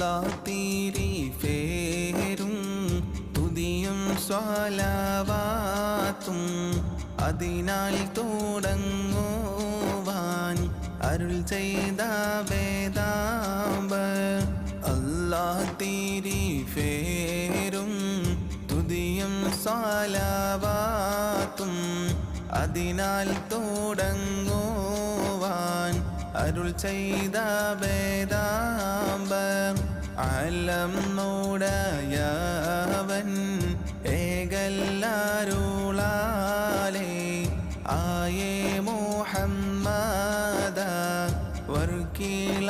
അല്ലാഹ് തിരിഫേരും തുതിയും സ്വലാവാത്തും അതിനാൽ തുടങ്ങുവാൻ അരുൾ ചെയ്ത വേദാമ്പ അല്ലാഹ് തിരിഫേരും തുതിയും സ്വലാവാത്തും അതിനാൽ തുടങ്ങുവാൻ അരുൾ ചെയ്ത വേദാമ്പ അലം നോടയവൻ ഏകല്ലാരുളാലേ ആയേ മുഹമ്മദ വർക്കീല